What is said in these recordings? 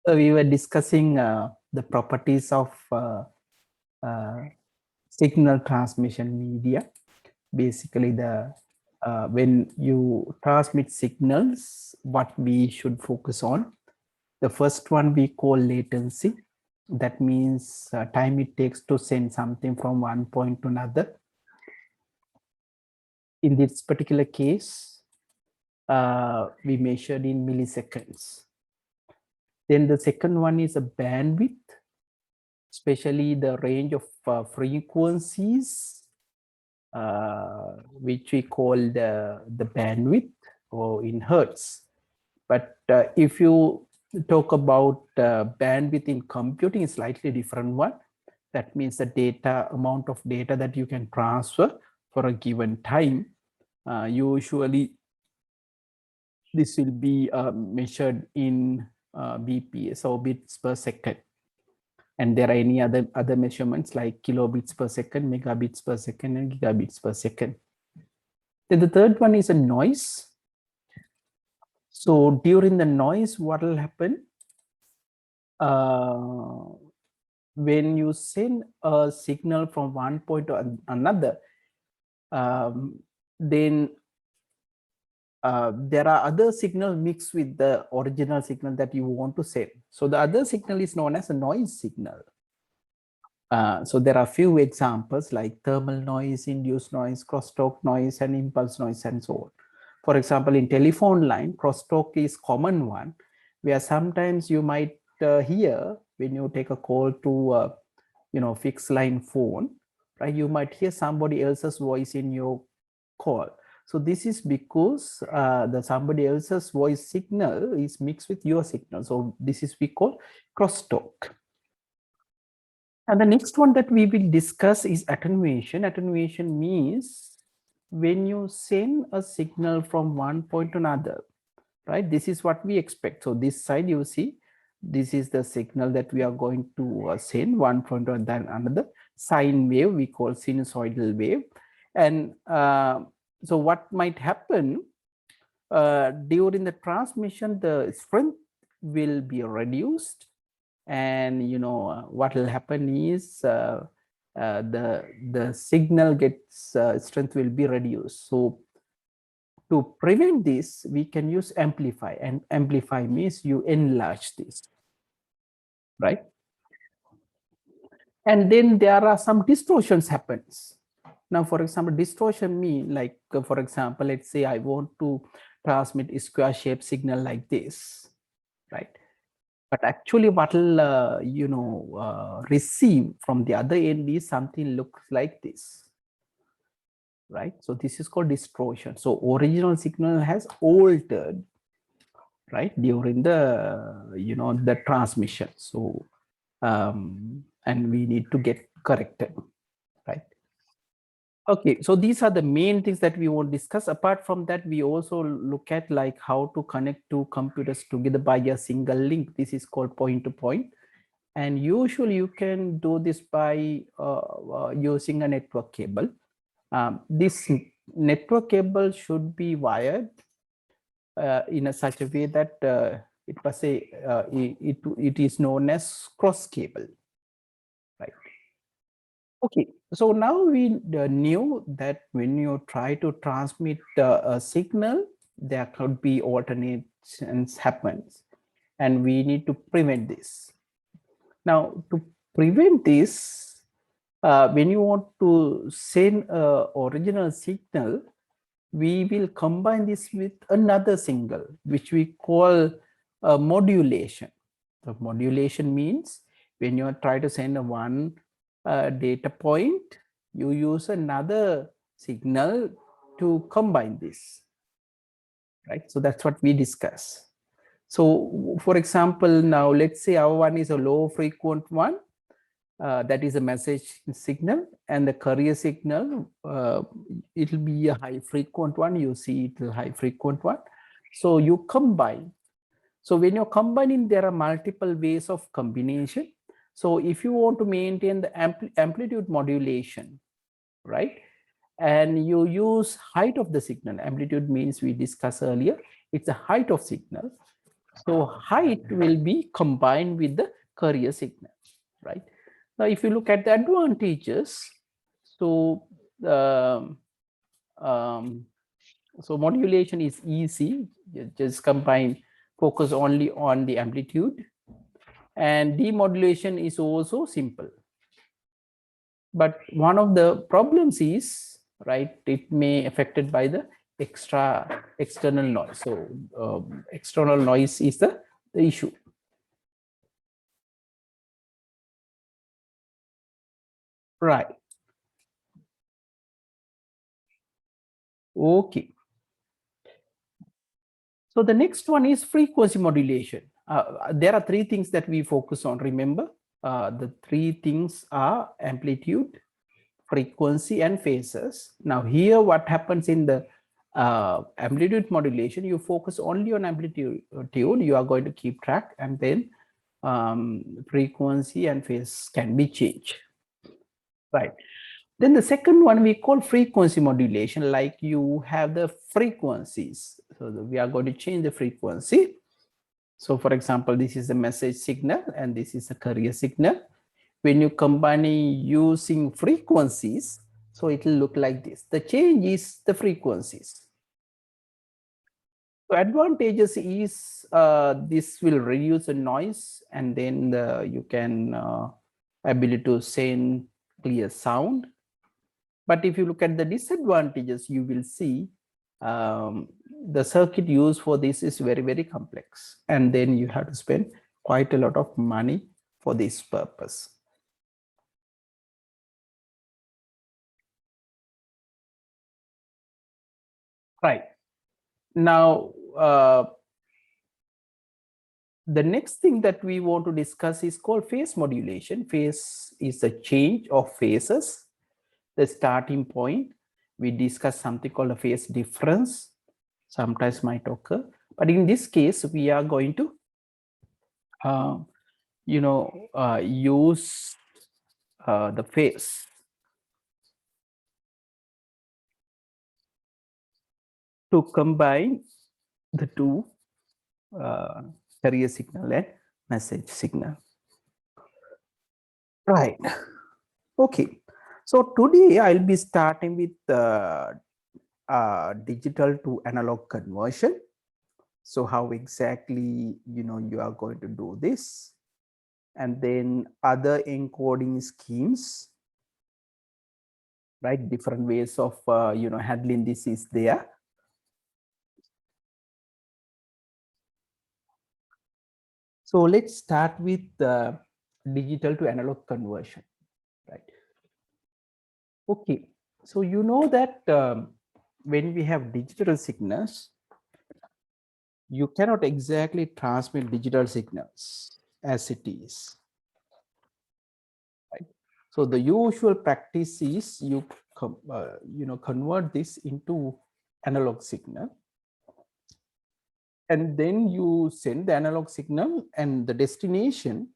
We were discussing the properties of signal transmission media. Basically, when you transmit signals, what we should focus on. The first one we call latency. That means time it takes to send something from one point to another. In this particular case, we measured in milliseconds. Then the second one is a bandwidth, especially the range of frequencies, which we call the bandwidth or in hertz. But if you talk about bandwidth in computing, is slightly different one. That means the amount of data that you can transfer for a given time. Usually, this will be measured in BPS or bits per second. And there are any other measurements like kilobits per second, megabits per second, and gigabits per second. Then the third one is a noise. So during the noise, what will happen? When you send a signal from one point to another, then there are other signals mixed with the original signal that you want to send. So the other signal is known as a noise signal. So there are few examples like thermal noise, induced noise, crosstalk noise, and impulse noise, and so on. For example, in telephone line, crosstalk is common one, where sometimes you might hear when you take a call to fixed line phone, right? You might hear somebody else's voice in your call. So this is because the somebody else's voice signal is mixed with your signal. So this is we call crosstalk. And the next one that we will discuss is attenuation. Attenuation means when you send a signal from one point to another, right? This is what we expect. So this side you see, this is the signal that we are going to send one point to another. Sine wave, we call sinusoidal wave. And so what might happen during the transmission, the strength will be reduced, and what will happen is the signal gets strength will be reduced. So to prevent this, we can use amplify, and amplify means you enlarge this, right? And then there are some distortions happens. Now, for example, distortion mean like, for example, let's say I want to transmit a square shaped signal like this, right? But actually what will receive from the other end is something looks like this, right? So this is called distortion. So original signal has altered, right, during the the transmission. So and we need to get corrected, right? Okay, so these are the main things that we will discuss. Apart from that, we also look at like how to connect two computers together by a single link. This is called point-to-point. And usually you can do this by using a network cable. This network cable should be wired in such a way that it is known as cross cable, right? Okay, so now we knew that when you try to transmit a signal, there could be alternations happens, and we need to prevent this. Now, to prevent this, when you want to send an original signal, we will combine this with another signal, which we call modulation. So modulation means when you try to send one data point, you use another signal to combine this, right? So that's what we discuss. So for example, now let's say our one is a low frequent one, that is a message signal, and the carrier signal, it will be a high frequent one. You see it will high frequent one. So you combine. So when you're combining, there are multiple ways of combination. So if you want to maintain the amplitude modulation, right, and you use height of the signal, amplitude means we discussed earlier, it's the height of signal. So height will be combined with the carrier signal, right? Now, if you look at the advantages, so um, um, so modulation is easy. You just combine, focus only on the amplitude, and demodulation is also simple. But one of the problems is, right, it may affected by the external noise. So external noise is the issue. Right. Okay. So the next one is frequency modulation. There are three things that we focus on. Remember, the three things are amplitude, frequency, and phases. Now here, what happens in the amplitude modulation, you focus only on amplitude. You are going to keep track, and then frequency and phase can be changed. Right. Then the second one we call frequency modulation, like you have the frequencies. So we are going to change the frequency. So for example, this is the message signal and this is a carrier signal. When you combine using frequencies, so it will look like this. The change is the frequencies. So advantages is this will reduce the noise, and then you can ability to send clear sound. But if you look at the disadvantages, you will see the circuit used for this is very, very complex. And then you have to spend quite a lot of money for this purpose. Right. Now, the next thing that we want to discuss is called phase modulation. Phase is the change of phases, the starting point. We discuss something called a phase difference, sometimes might occur. But in this case, we are going to use the phase to combine the two carrier signal and message signal. Right. Okay. So today I'll be starting with digital to analog conversion. So how exactly you are going to do this, and then other encoding schemes, right? Different ways of handling this is there. So let's start with digital to analog conversion, right? Okay, so you know that when we have digital signals, you cannot exactly transmit digital signals as it is, right? So the usual practice is you convert this into analog signal, and then you send the analog signal, and the destination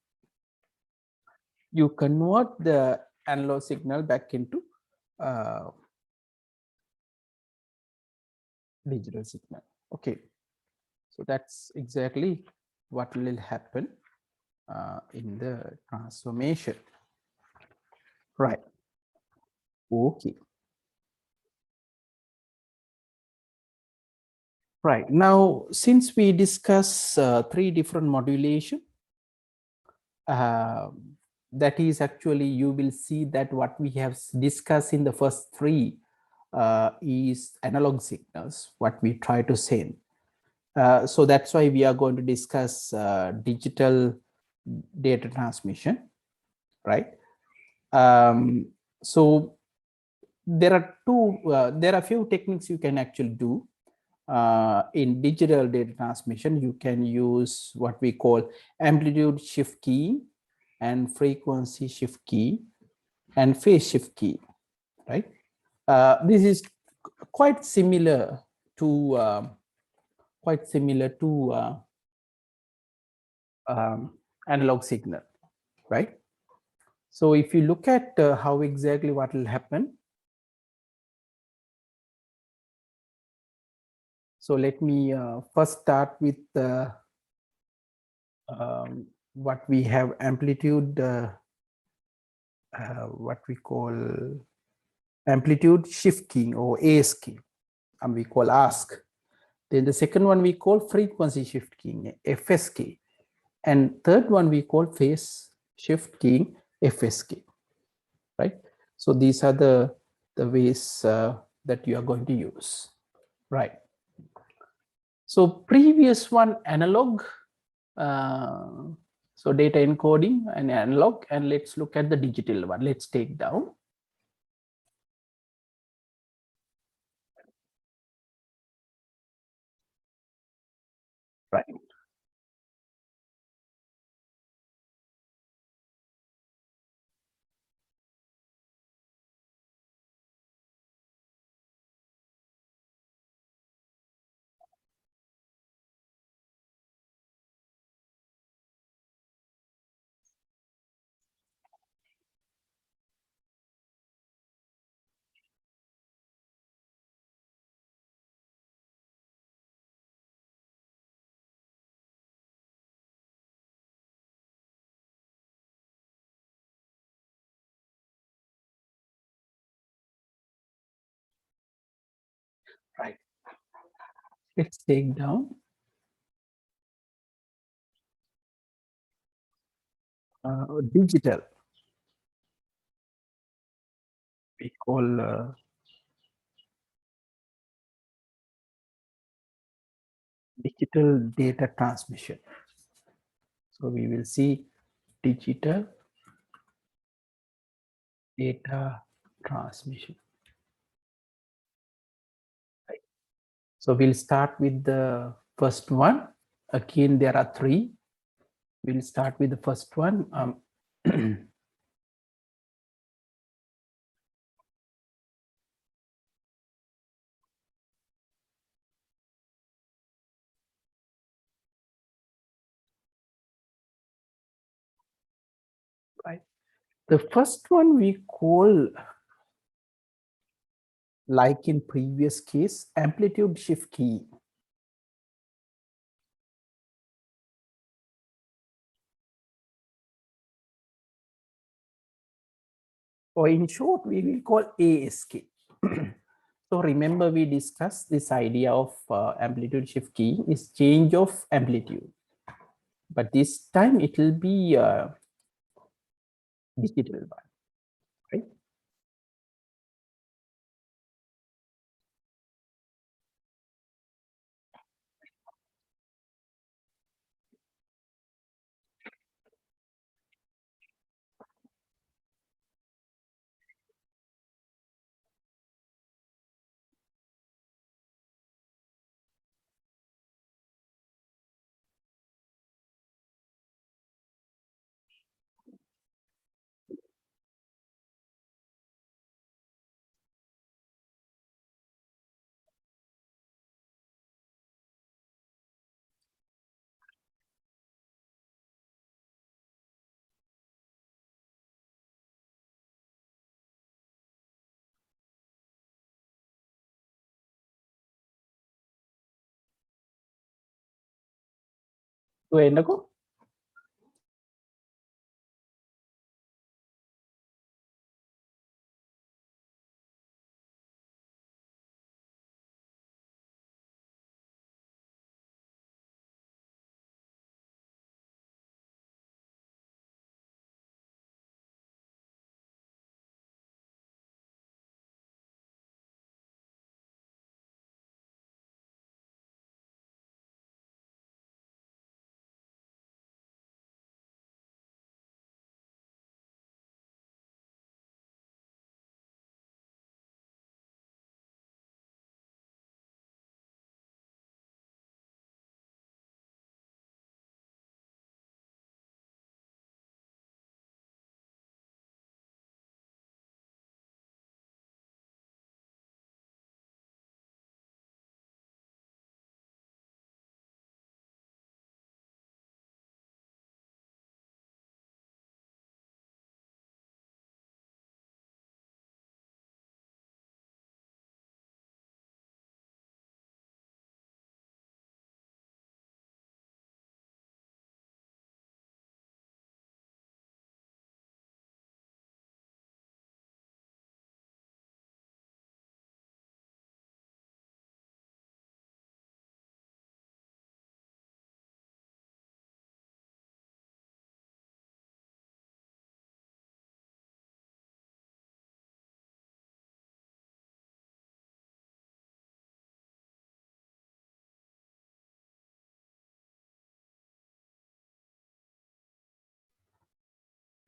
you convert the analog signal back into uh, digital signal. Okay, so that's exactly what will happen in the transformation. Right. Okay. Right. Now, since we discuss three different modulation, that is actually, you will see that what we have discussed in the first three is analog signals, what we try to send. So that's why we are going to discuss digital data transmission, right? So there are a few techniques you can actually do in digital data transmission. You can use what we call amplitude shift key and frequency shift key and phase shift key, right? This is quite similar to analog signal, right? So if you look at how exactly what will happen, so let me first start with what we have amplitude, what we call amplitude shift keying or ASK, and we call ask. Then the second one we call frequency shift keying, FSK. And third one we call phase shift keying, FSK, right? So these are the ways that you are going to use, right? So previous one analog, so data encoding and analog, and let's look at the digital one. Let's take down. Right. Right. Let's take down digital. We call digital data transmission. So we will see digital data transmission. Right. So we'll start with the first one. Again, there are three. We'll start with the first one. Right. The first one we call, like in previous case, amplitude shift key. Or in short, we will call ASK. So remember, we discussed this idea of amplitude shift key is change of amplitude. But this time it will be digital one, right? So එන්නකෝ.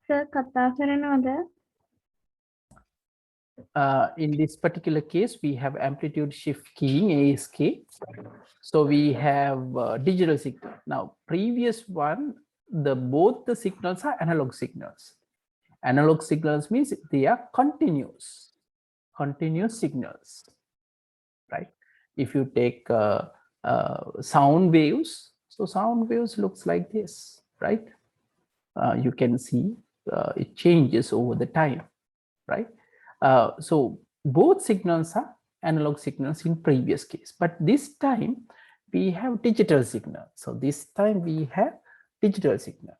Sir කතා කරනවද? In this particular case, we have amplitude shift keying ASK. So we have digital signal. Now, previous one, both the signals are analog signals. Analog signals means they are continuous signals, right? If you take sound waves, so sound waves looks like this, right? You can see it changes over the time, right? So both signals are analog signals in previous case, but this time we have digital signal. So this time we have digital signal.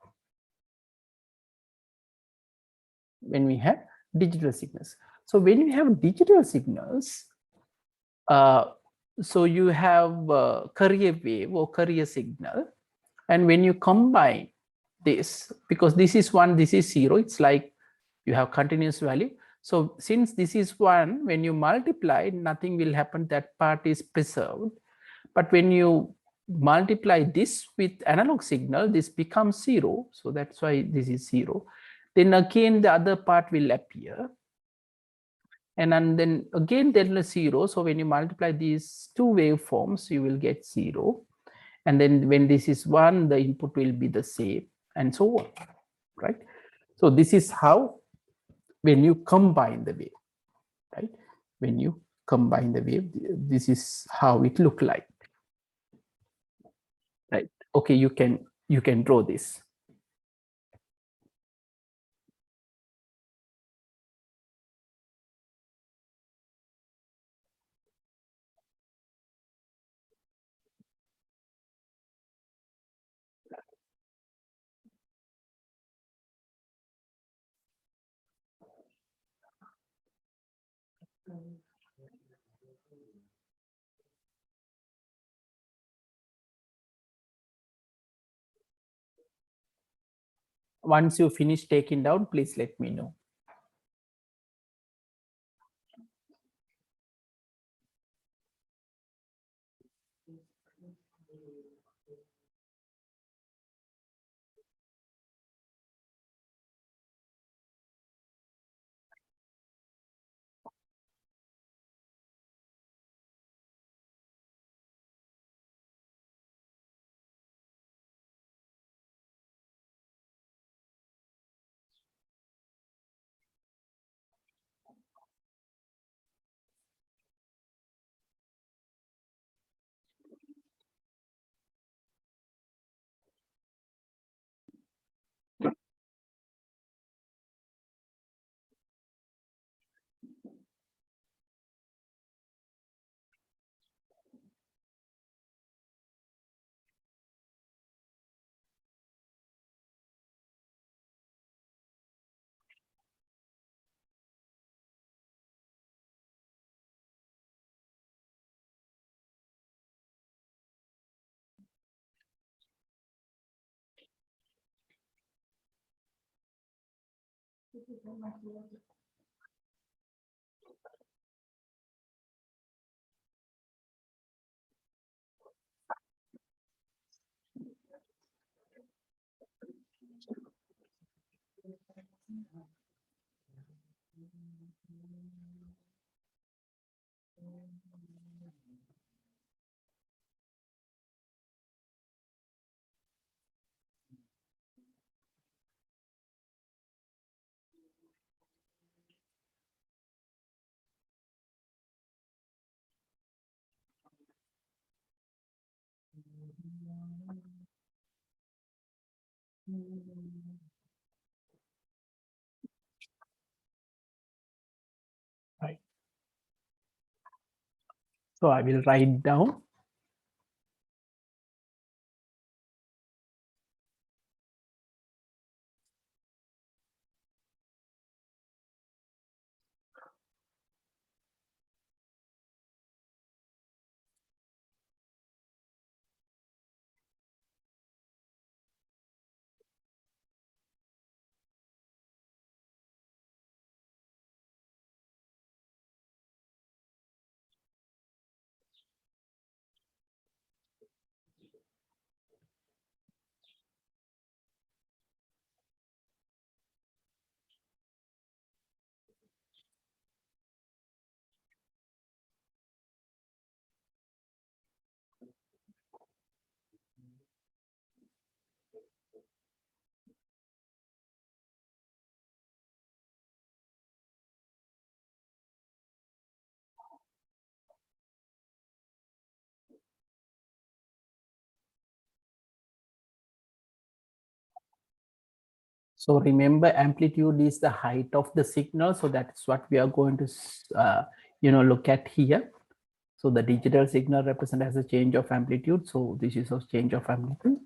When we have digital signals. So when you have digital signals, so you have carrier wave or carrier signal. And when you combine this, because this is 1, this is 0, it's like you have continuous value. So since this is 1, when you multiply, nothing will happen, that part is preserved. But when you multiply this with analog signal, this becomes 0. So that's why this is 0. Then again, the other part will appear. And then again, there is 0. So when you multiply these two waveforms, you will get 0. And then when this is 1, the input will be the same, and so on, right? So this is how, when you combine the wave, right? When you combine the wave, this is how it look like, right? Okay, you can draw this. Once you finish taking down, please let me know. Right. So I will write down. So remember, amplitude is the height of the signal. So that's what we are going to, look at here. So the digital signal represented as a change of amplitude. So this is a change of amplitude.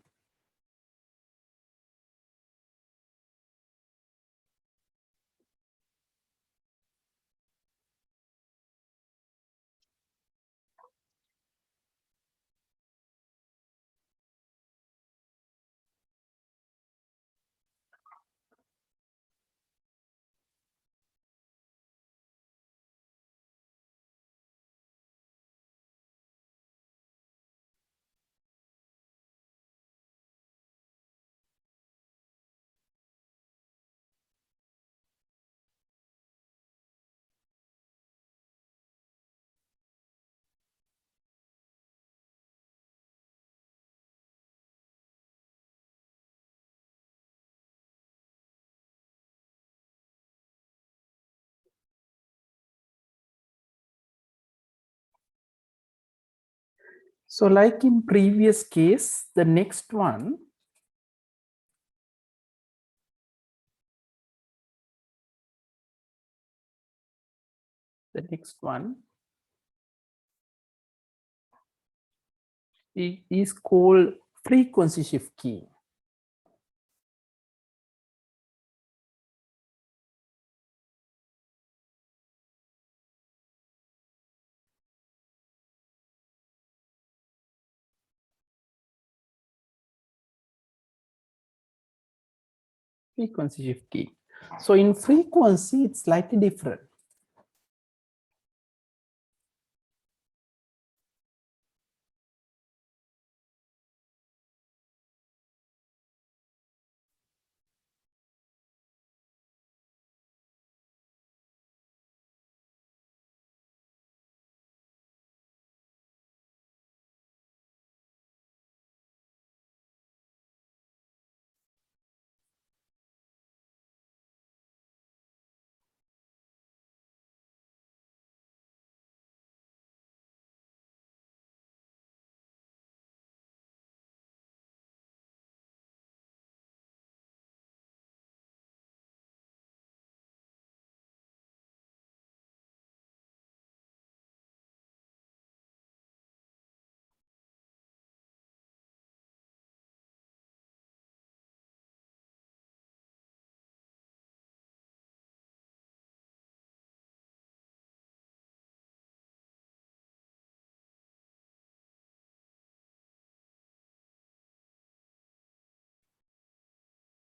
So like in previous case, the next one, is called frequency shift key. Frequency shift key. So in frequency, it's slightly different.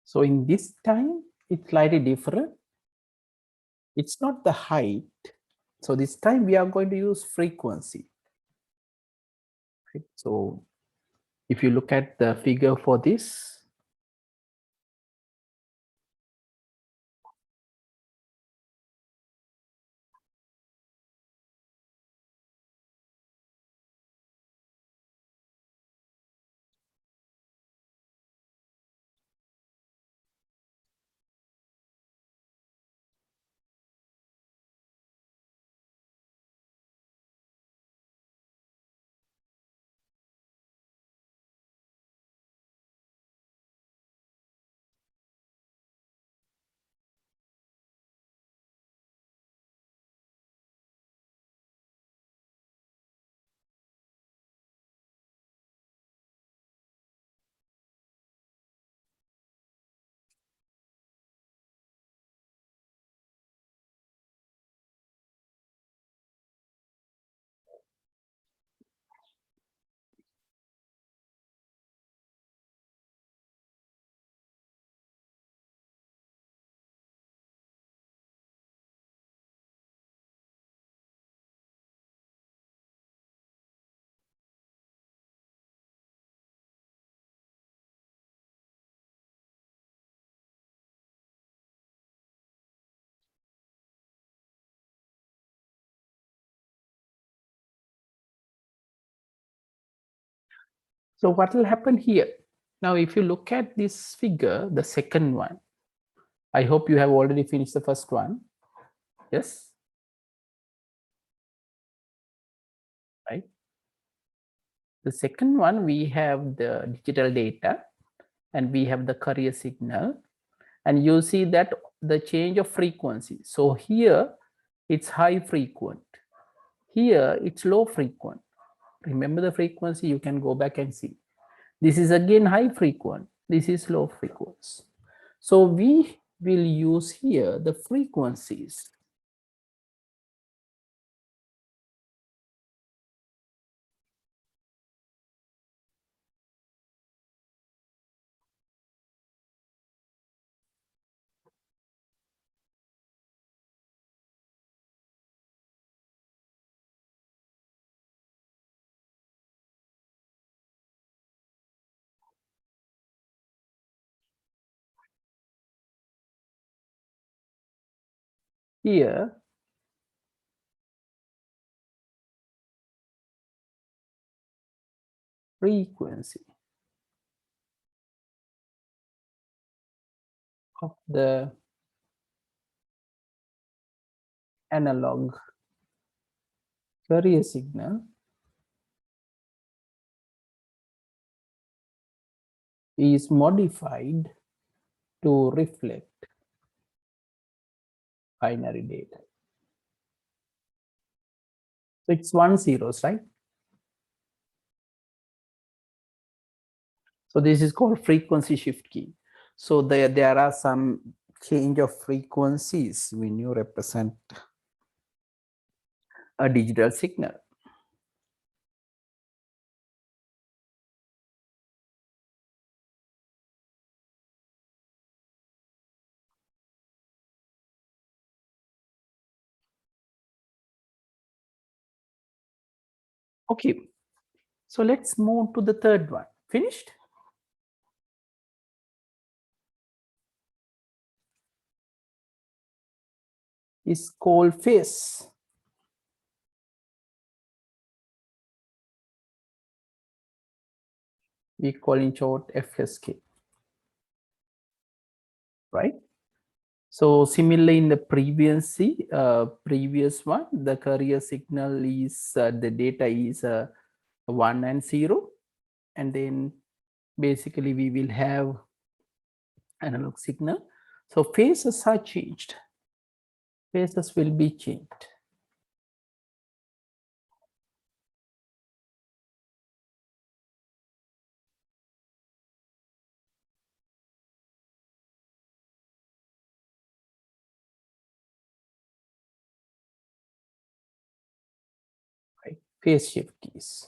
So in this time, it's slightly different. It's not the height. So this time we are going to use frequency. Right? So if you look at the figure for this, so what will happen here? Now, if you look at this figure, the second one, I hope you have already finished the first one. Yes, right. The second one, we have the digital data and we have the carrier signal. and you see that the change of frequency. So here it's high frequent, here it's low frequent. Remember the frequency, you can go back and see. This is again high frequent, this is low frequency. So we will use here the frequencies. Here frequency of the analog carrier signal is modified to reflect binary data. So it's 1 zeros, right? So this is called frequency shift key. So there are some change of frequencies when you represent a digital signal. Okay, so let's move to the third one. Finished? Is called phase. We call in short FSK, right? So similarly in the previous one, the carrier signal is the data is 1 and 0, and then basically we will have analog signal. So phases are changed. Phases will be changed. Right? Phase shift keys.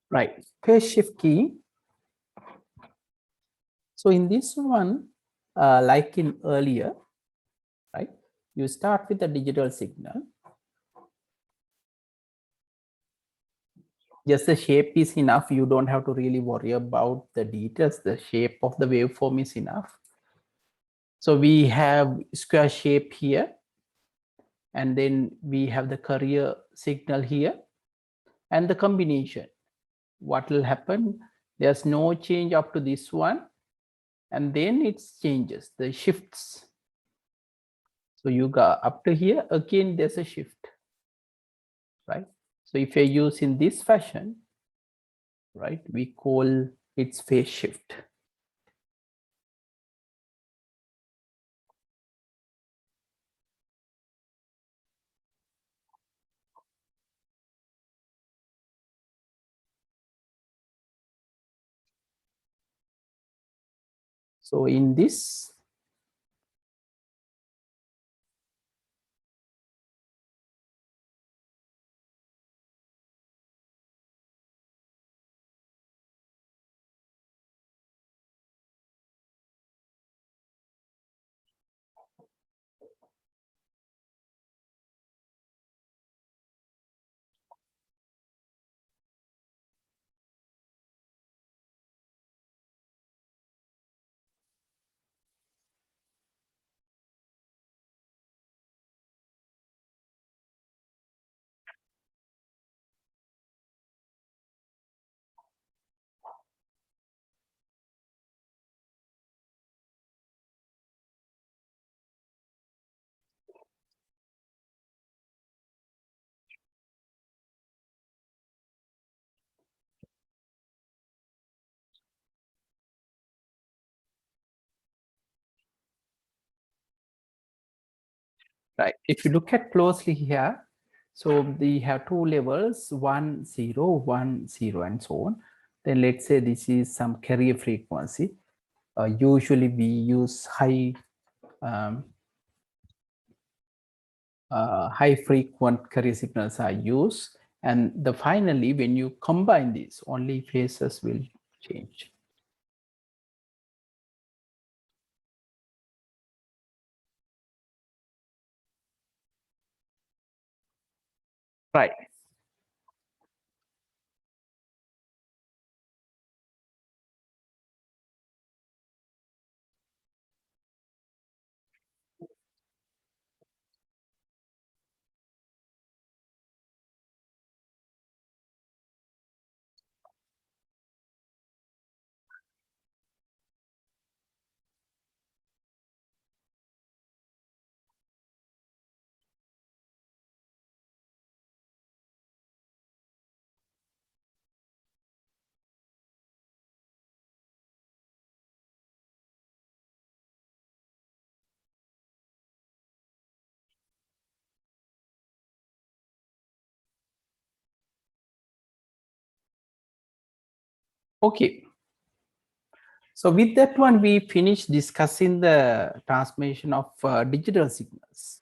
Right. Phase shift key. So in this one, like in earlier, right, you start with a digital signal. Just the shape is enough. You don't have to really worry about the details. The shape of the waveform is enough. So we have square shape here, and then we have the carrier signal here, and the combination. What will happen? There's no change up to this one, and then it changes, the shifts. So you got up to here, again, there's a shift, right? So if you're using this fashion, right, we call its phase shift. So in this, right, if you look at closely here, so we have two levels, 1 0 1 0 and so on. Then let's say this is some carrier frequency. Usually we use um, high frequent carrier signals are used, and the finally when you combine these, only phases will change. Right. Okay. So with that one, we finished discussing the transmission of digital signals.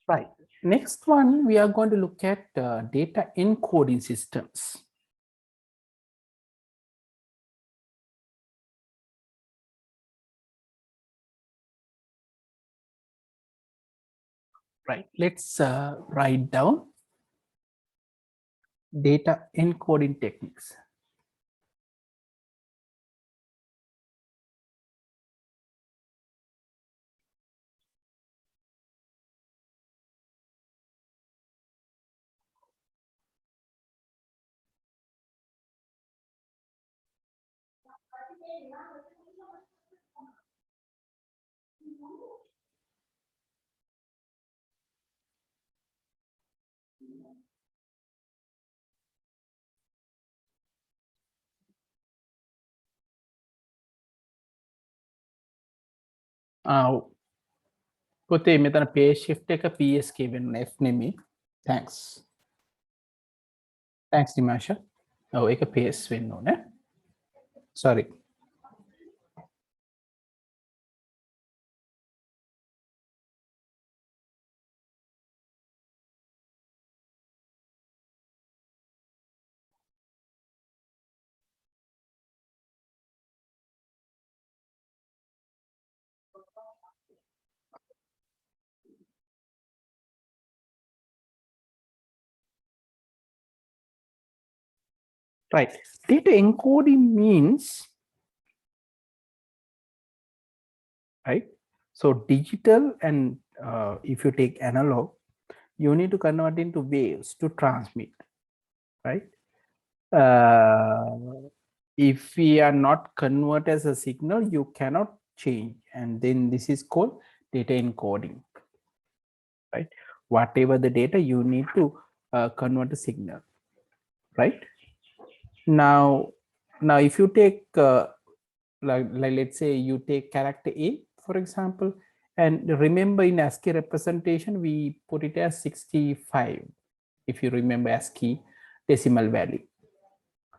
Right. Next one, we are going to look at data encoding systems. Right. Let's write down data encoding techniques. පොතේ මෙතන page shift එක PSK වෙන්න F නෙමෙයි. Thanks. Thanks Dimasha. ඔව් ඒක paste වෙන්න ඕනේ. Sorry. Right. Data encoding means, right? So digital and if you take analog, you need to convert into waves to transmit, right? If we are not convert as a signal, you cannot change, and then this is called data encoding, right? Whatever the data, you need to convert a signal, right? Now if you take like let's say you take character A, for example, and remember in ASCII representation we put it as 65, if you remember ASCII decimal value.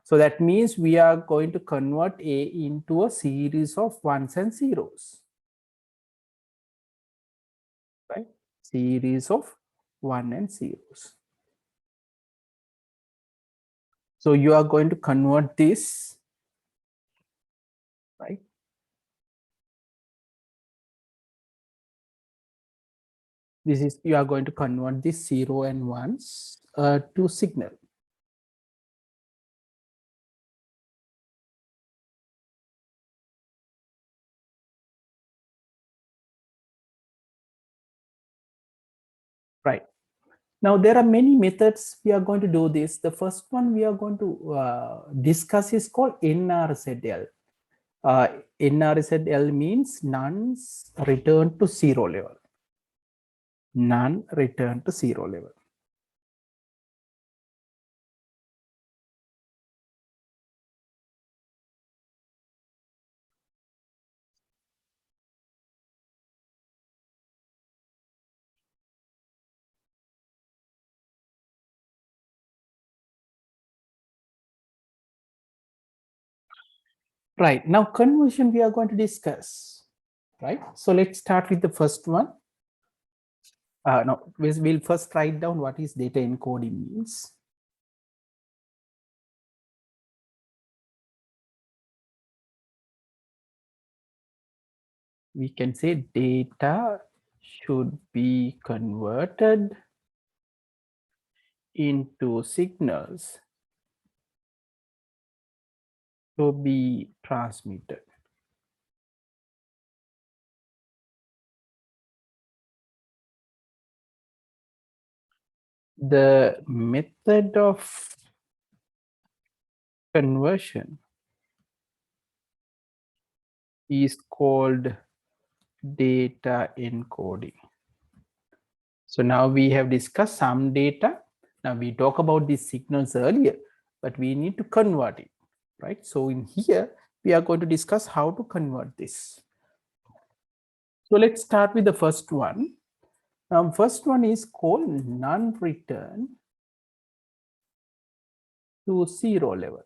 So that means we are going to convert A into a series of ones and zeros, right? Series of one and zeros. So you are going to convert this, right? This is, you are going to convert this 0 and 1s to signal. Right. Now there are many methods we are going to do this. The first one we are going to discuss is called NRZL. NRZL means none's return to zero level. None return to zero level. Right. Now conversion we are going to discuss. Right. So let's start with the first one. No, we'll first write down what is data encoding means. We can say data should be converted into signals to be transmitted. The method of conversion is called data encoding. So now we have discussed some data. Now we talk about these signals earlier, but we need to convert it, right? So in here, we are going to discuss how to convert this. So let's start with the first one. First one is called non-return to zero level.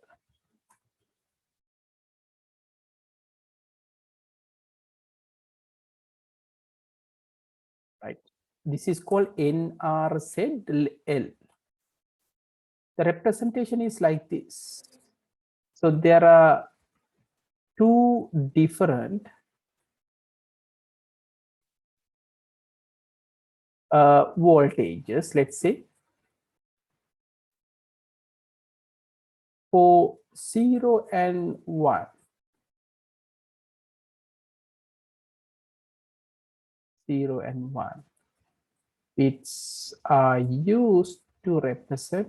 Right. This is called NRZL. The representation is like this. So there are two different voltages, let's say, for 0 and 1. 0 and 1. It's used to represent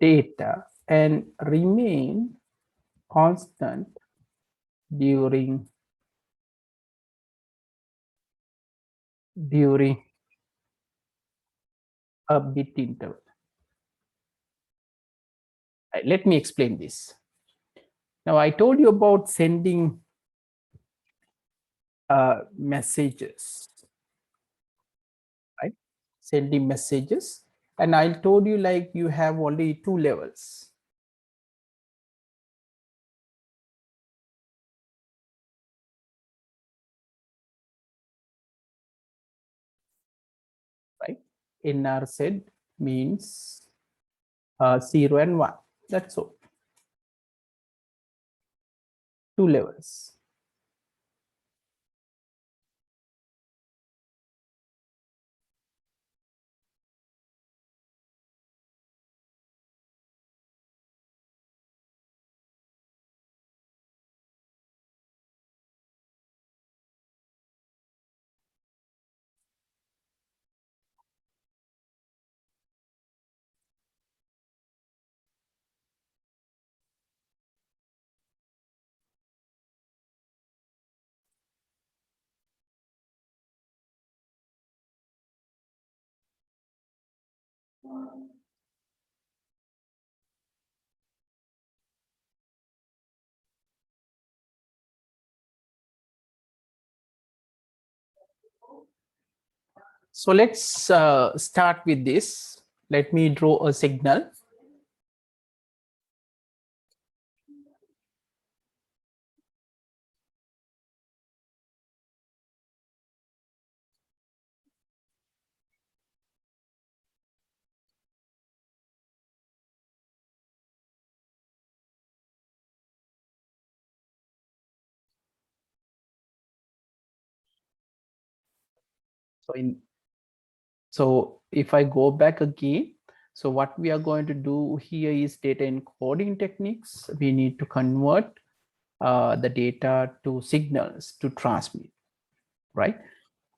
data and remain constant during a bit interval. Let me explain this. Now, I told you about sending messages, right? Sending messages. And I told you like you have only two levels. Right? NRZ means 0 and 1. That's all. Two levels. So let's start with this. Let me draw a signal. So if I go back again, so what we are going to do here is data encoding techniques. We need to convert the data to signals to transmit, right?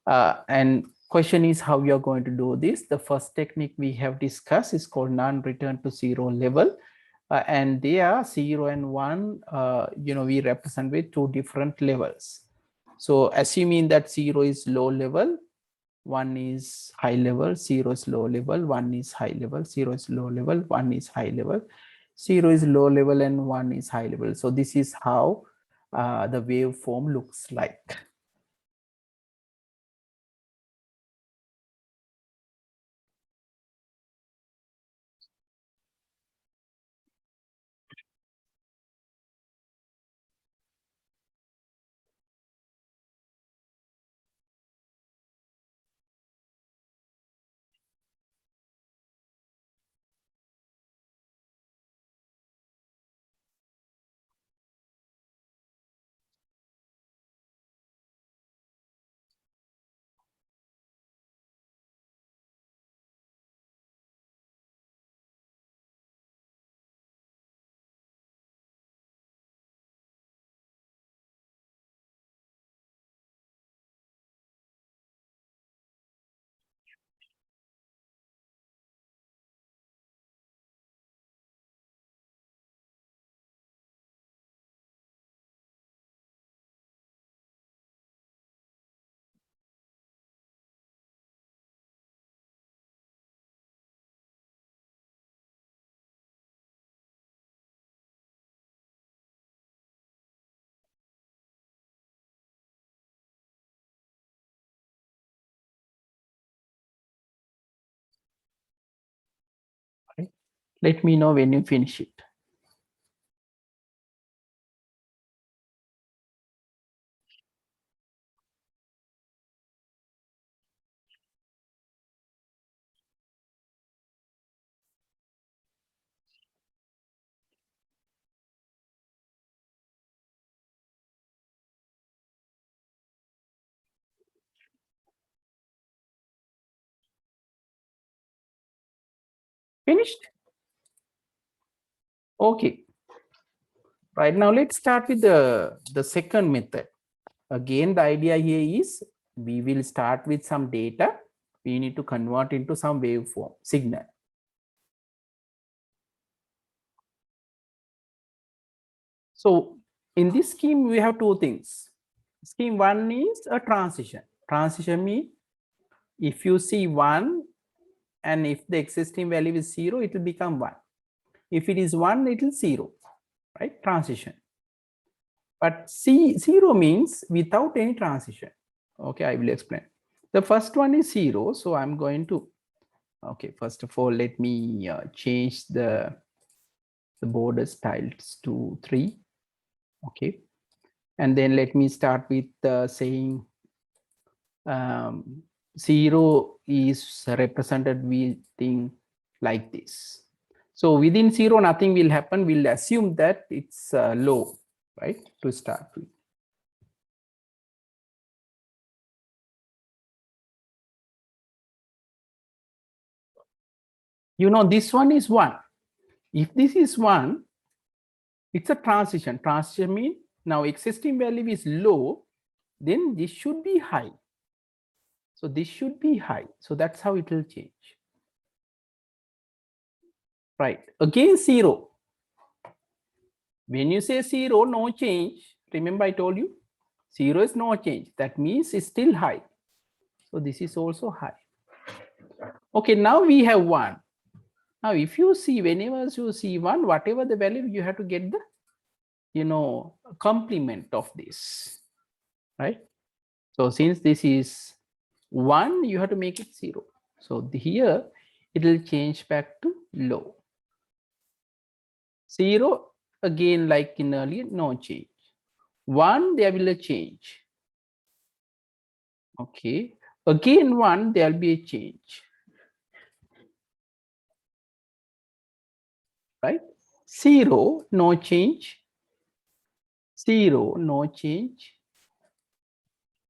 And question is how we are going to do this. The first technique we have discussed is called non-return to zero level. And they are 0 and 1, we represent with two different levels. So assuming that 0 is low level, 1 is high level, 0 is low level, 1 is high level, 0 is low level, 1 is high level, 0 is low level, and 1 is high level. So this is how the waveform looks like. Right? Let me know when you finish it. Finished? Okay. Right now, let's start with the second method. Again, the idea here is we will start with some data. We need to convert into some waveform signal. So in this scheme, we have two things. Scheme one is a transition. Transition means if you see one and if the existing value is 0, it will become 1. If it is 1, it will 0, right? Transition. But C0 means without any transition. Okay, I will explain. The first one is 0. So I'm going to, okay, first of all, let me change the border styles to 3. Okay. And then let me start with saying 0 is represented within like this. So within 0, nothing will happen. We'll assume that it's low, right, to start with. You know, this one is 1. If this is 1, it's a transition. Transition means now existing value is low, then this should be high. So this should be high. So that's how it will change. Right. Again, 0. When you say 0, no change, remember I told you 0 is no change. That means it's still high. So this is also high. Okay, now we have 1. Now if you see, whenever you see 1, whatever the value, you have to get the, you know, complement of this, right? So since this is 1, you have to make it 0. So here it will change back to low. 0, again, like in earlier, no change. 1, there will be a change. Okay. Again, 1, there will be a change. Right? 0, no change. 0, no change.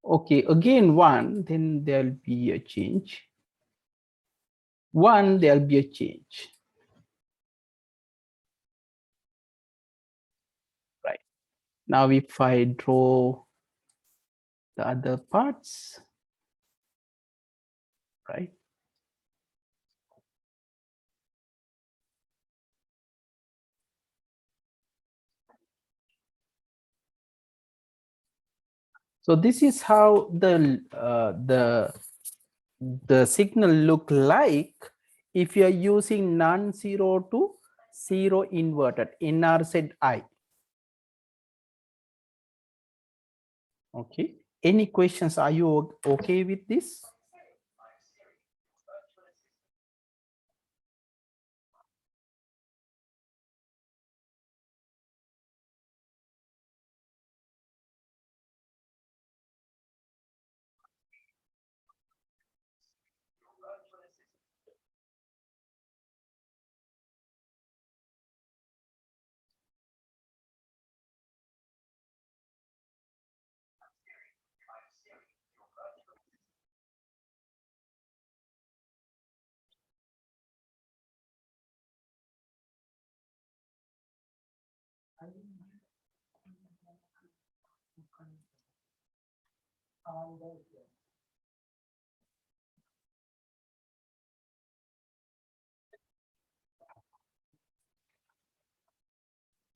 Okay, again 1, then there will be a change. 1, there will be a change. Right. Now if I draw the other parts, right? So this is how the signal look like if you are using non-zero to zero inverted NRZI. Okay. Any questions? Are you okay with this?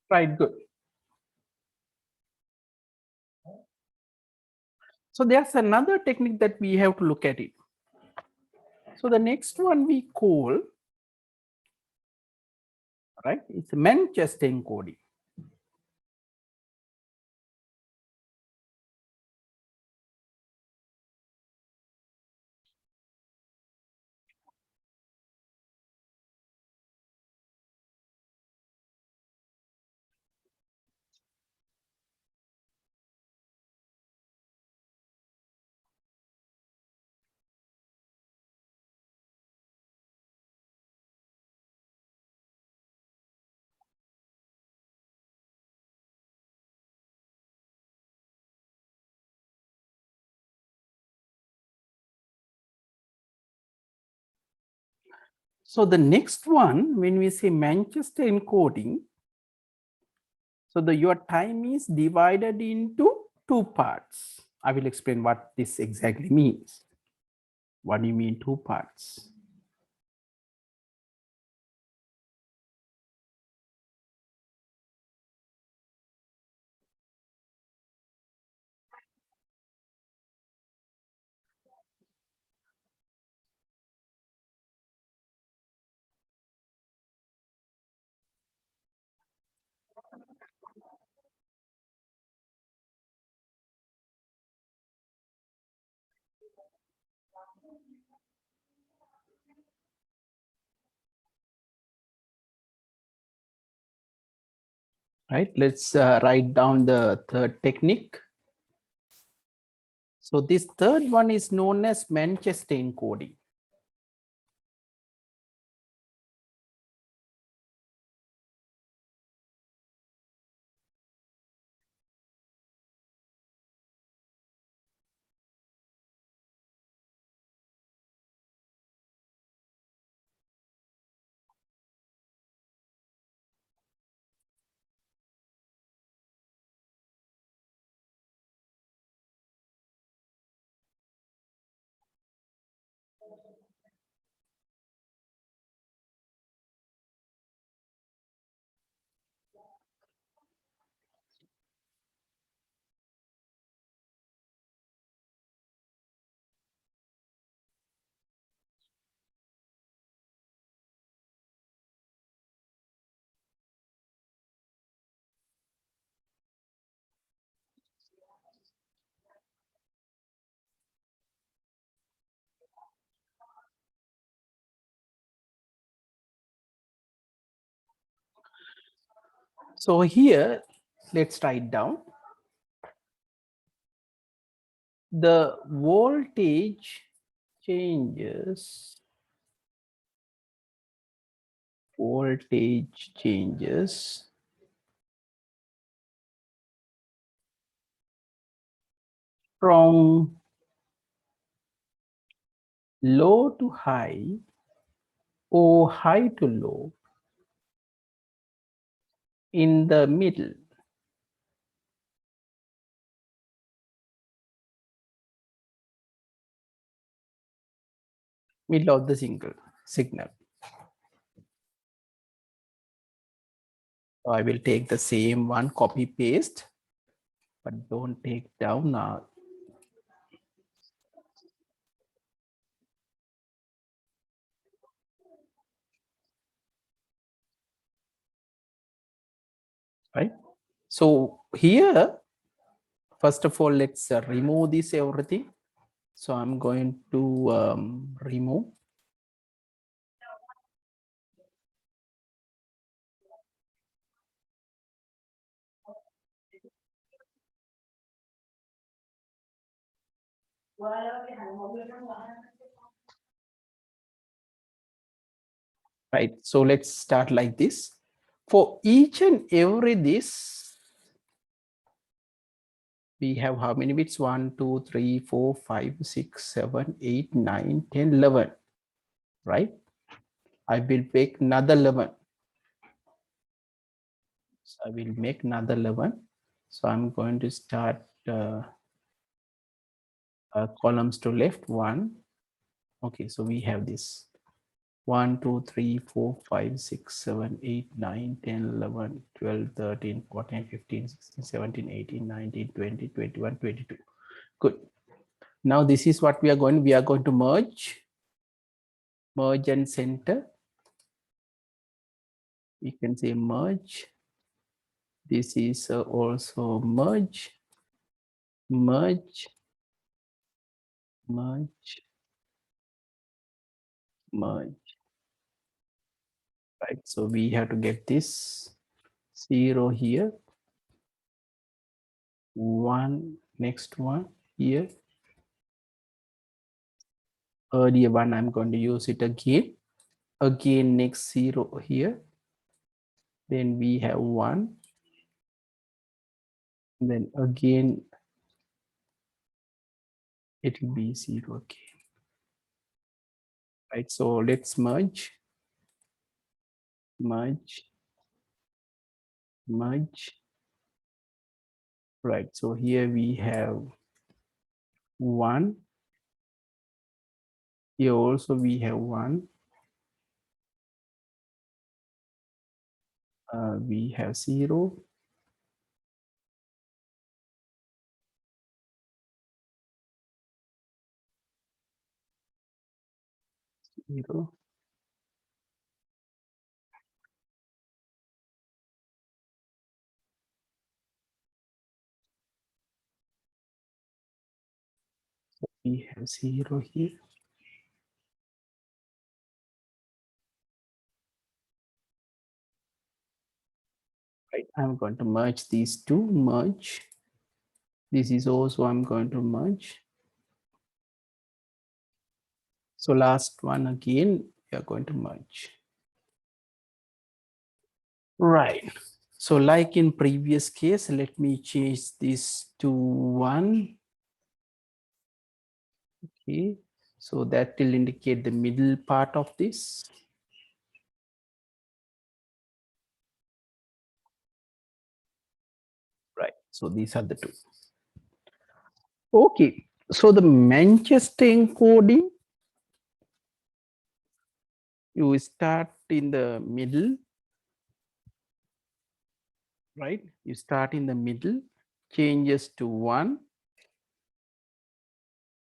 Right, good. So there's another technique that we have to look at it. So the next one we call, right, it's Manchester encoding. So the next one, when we say Manchester encoding, so your time is divided into two parts. I will explain what this exactly means. What do you mean two parts? Right, let's write down the third technique. So this third one is known as Manchester encoding. So here, let's write down the voltage changes from low to high or high to low in the middle of the signal. So I will take the same one, copy paste, but don't take down now. Right. So here, first of all, let's remove this everything. So I'm going to remove. Right. So let's start like this. For each and every this, we have how many bits? 1, 2, 3, 4, 5, 6, 7, 8, 9, 10, 11. Right. I will make another 11. So I will make another 11. So I'm going to start columns to left 1. Okay, so we have this 1, 2, 3, 4, 5, 6, 7, 8, 9, 10, 11, 12, 13, 14, 15, 16, 17, 18, 19, 20, 21, 22. Good. Now this is what we are going to merge and center. We can say merge. This is also merge, merge, merge, merge. Right. So we have to get this 0 here, 1, next one here. Earlier one, I'm going to use it again. Again, next 0 here. Then we have 1. Then again, it will be 0 again. Right. So let's merge. merge, merge. Right, so here we have 1. Here also we have 1. We have 0. 0. We have 0 here. Right, I'm going to merge these two, merge. This is also I'm going to merge. So last one again, we are going to merge. Right. So like in previous case, let me change this to 1. Okay. So that will indicate the middle part of this. Right. So these are the two. Okay. So the Manchester encoding, you start in the middle, right? You start in the middle, changes to 1.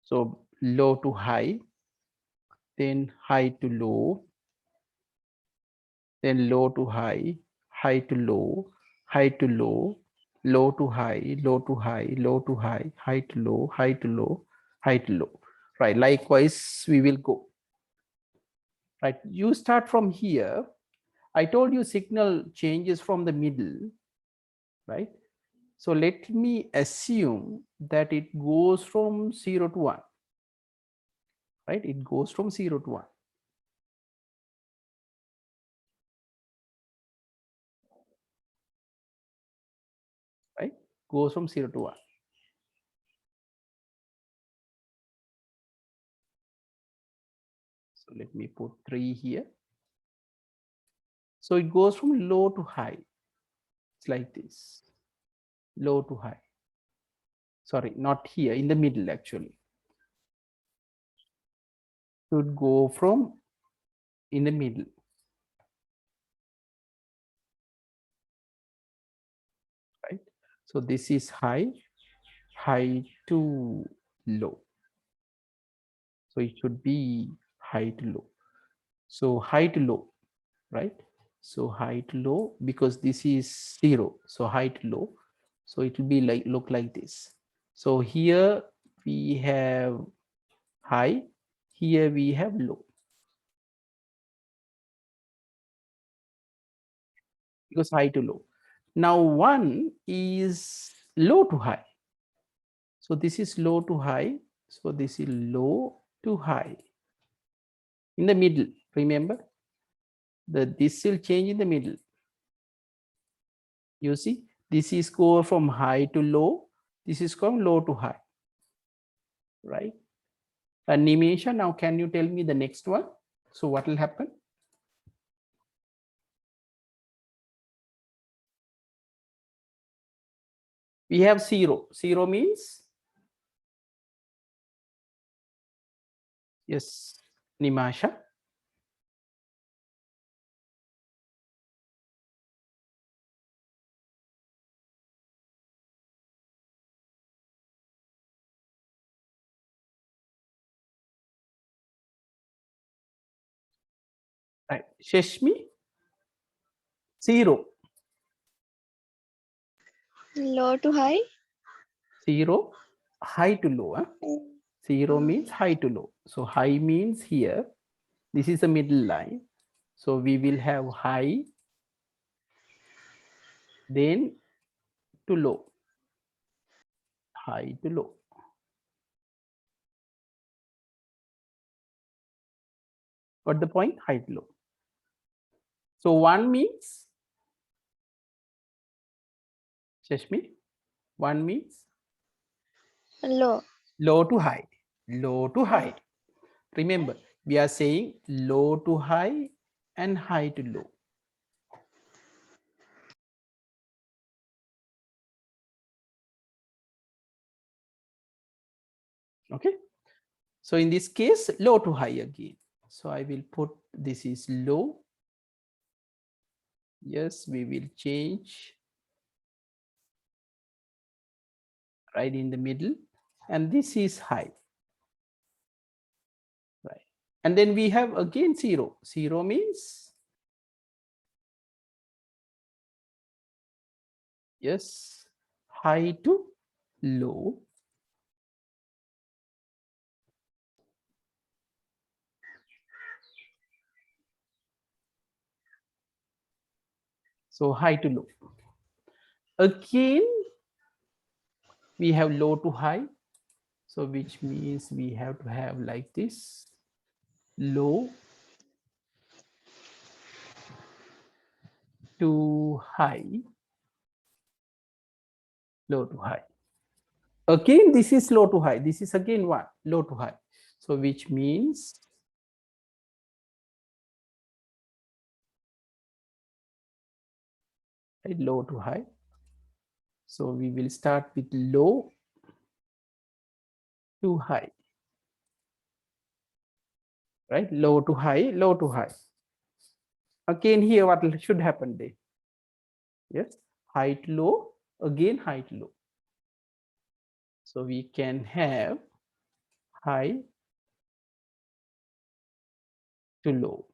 So low to high, then high to low, then low to high, high to low, high to low, low to high, low to high, low to high, high to low, high to low, high to low. Right. Likewise, we will go. Right. You start from here. I told you signal changes from the middle, right? So let me assume that it goes from 0 to 1, right? It goes from 0 to 1. Right? Goes from 0 to 1. So let me put 3 here. So it goes from low to high. It's like this, low to high. Sorry, not here, in the middle actually. Should go from in the middle. Right? So this is high, high to low. So it should be high to low. So high to low, right? So high to low, because this is 0. So high to low. So it will be like, look like this. So here we have high, here we have low. Because high to low. Now 1 is low to high. So this is low to high. So this is low to high. In the middle, remember, this will change in the middle. You see, this is go from high to low. This is from low to high. Right? And Nimisha, now can you tell me the next one? So what will happen? We have 0. 0 means? Yes, Nimasha. Right. Sheshmi? 0. Low to high. 0, high to low. Huh? 0 means high to low. So high means here, this is the middle line. So we will have high, then to low, high to low. What the point? High to low. So 1 means, Shashmi, 1 means Low. low to high, low to high. Remember, we are saying low to high and high to low. Okay. So in this case, low to high again. So I will put this is low. Yes, we will change right in the middle. And this is high. Right. And then we have again 0. 0 means, yes, high to low. So high to low. Again, we have low to high. So which means we have to have like this, low to high, low to high. Again, this is low to high. This is again one, low to high. So which means right, low to high. So we will start with low to high, right? Low to high, low to high. Again, here what should happen there? Yes, high to low, again high to low. So we can have high to low.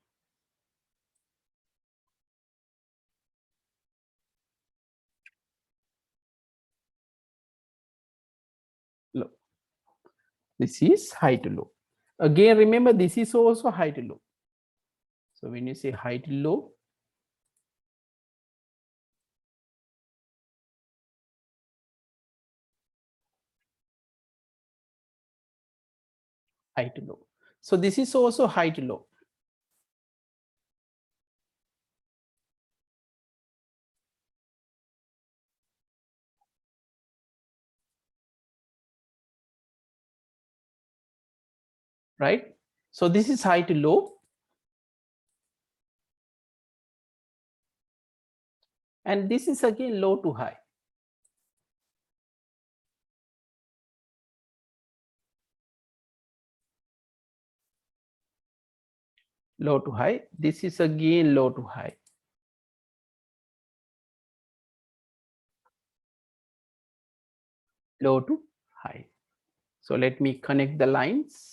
Low. This is high to low. Again, remember this is also high to low. So when you say high to low, high to low. So this is also high to low. Right? So this is high to low. And this is again low to high. Low to high. This is again low to high. Low to high. So let me connect the lines.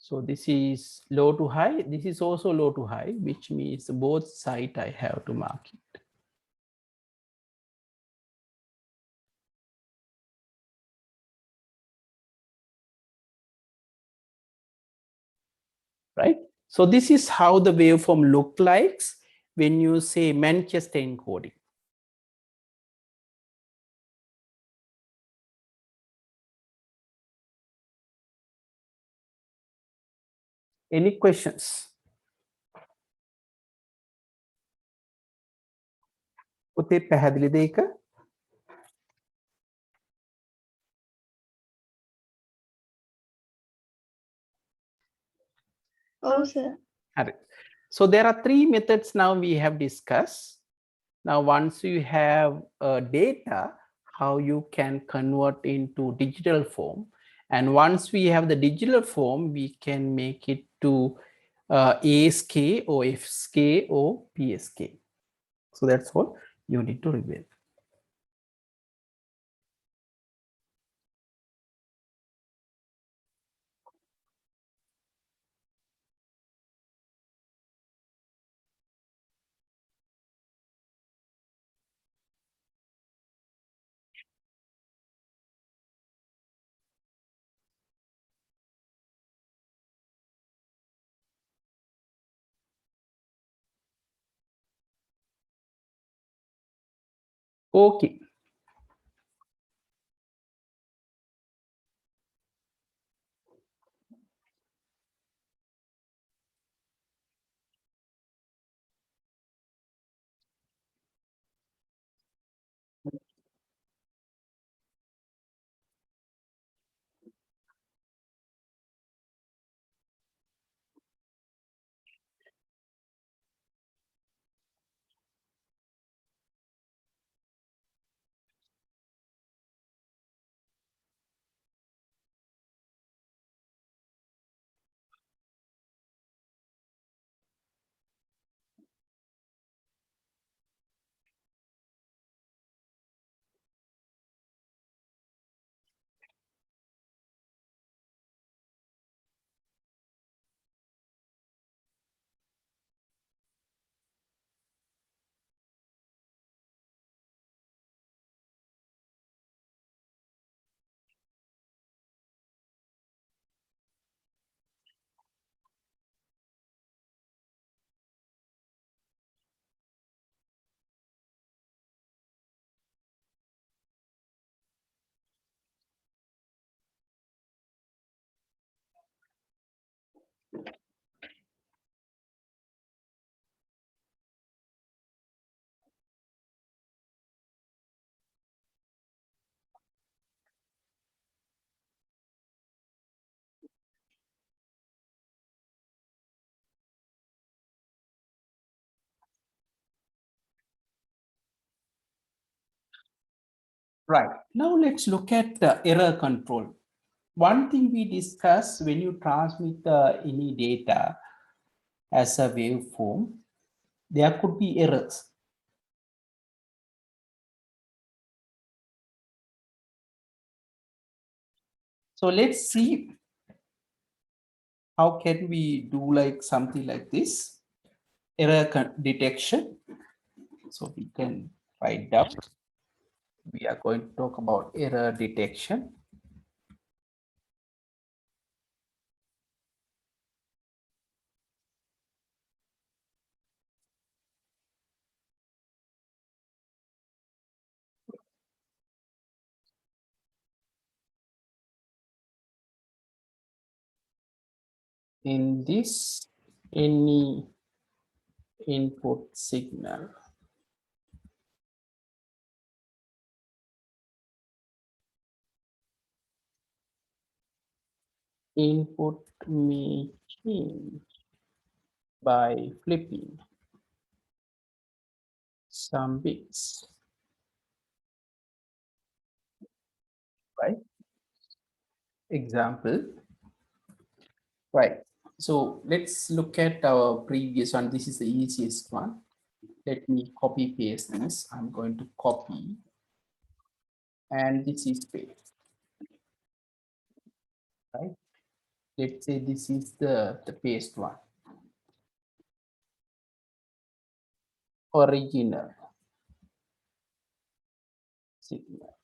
So this is low to high. This is also low to high, which means both sides I have to mark it. Right? So this is how the waveform look like when you say Manchester encoding. Any questions? පුතේ පැහැදිලිද ඒක? Oh, sir. හරි. So there are three methods now we have discussed. Now, once you have data, how you can convert into digital form. And once we have the digital form, we can make it to ASK or FSK or PSK. So that's all you need to reveal. Okay. Right. Now let's look at error control. One thing we discussed when you transmit any data as a waveform, there could be errors. So let's see how can we do like something like this, error detection. So we can write down, we are going to talk about error detection. In this, any input signal input may change by flipping some bits, right? Example, right? So let's look at our previous one. This is the easiest one. Let me copy paste this. I'm going to copy, and this is paste, right? Let's say this is the paste one, original signal.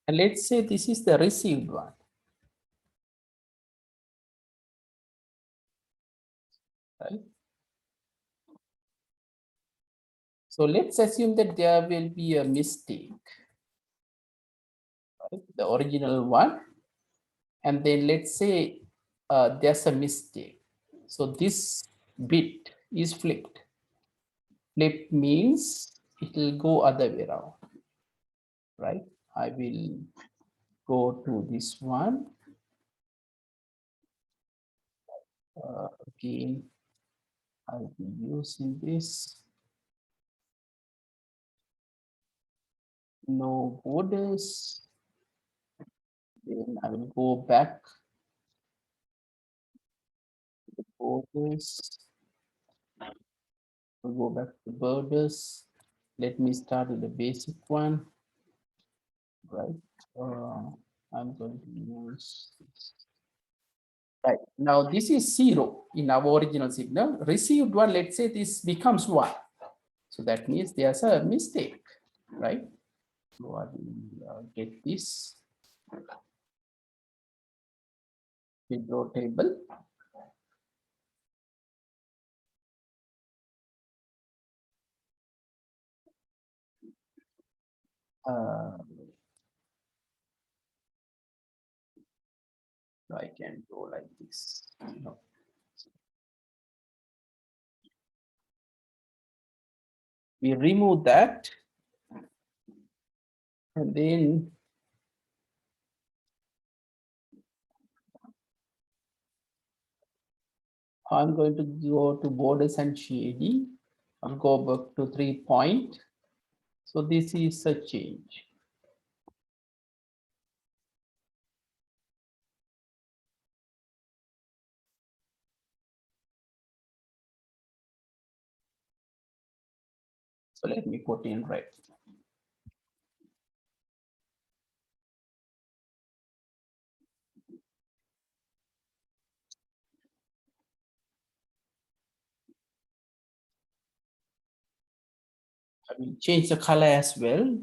And let's say this is the received one, right? So let's assume that there will be a mistake, right? The original one, and then let's say there's a mistake. So this bit is flipped. Flip means it will go other way around, right? I will go to this one. Again, I'll be using this. No borders. Then I will go back to the borders. We'll go back to borders. Let me start with the basic one, right? I'm going to use this. Right, now this is 0 in our original signal. Received one, let's say this becomes 1. So that means there's a mistake, right? So I will get this window table. Uh, I can go like this. No. We remove that, and then I'm going to go to borders and shading. I'll go back to 3-point. So this is a change. So let me put in red. I will change the color as well.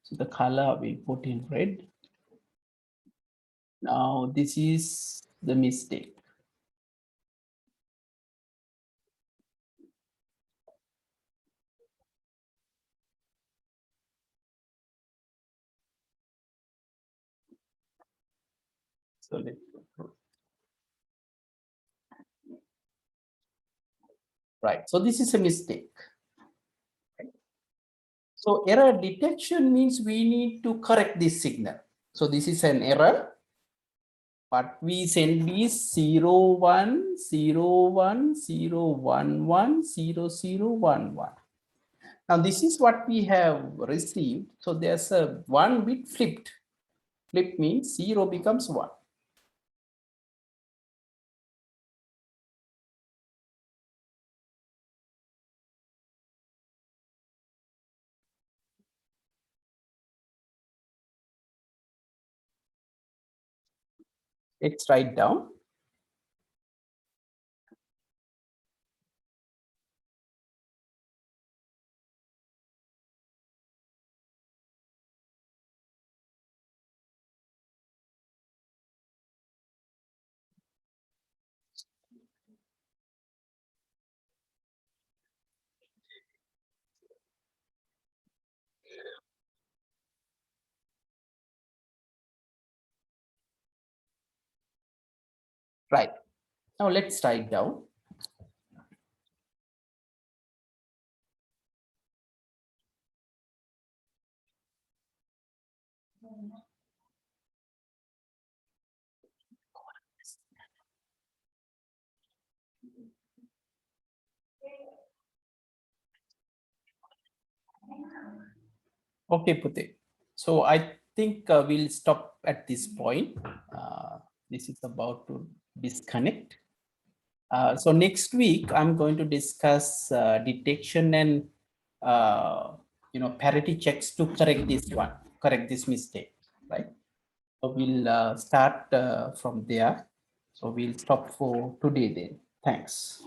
So the color we put in red. Now this is the mistake. So let right. So this is a mistake. So error detection means we need to correct this signal. So this is an error. What we send is 0, 1, 0, 1, 0, 1, 1, 0, 0, 1, 1. Now this is what we have received. So there's a 1 bit flipped. Flip means 0 becomes 1. Let's write down. Right. Now let's write down. Okay, Pute. So I think we'll stop at this point. This is about to disconnect. So next week, I'm going to discuss detection and parity checks to correct this mistake, right? So we'll start from there. So we'll stop for today then. Thanks.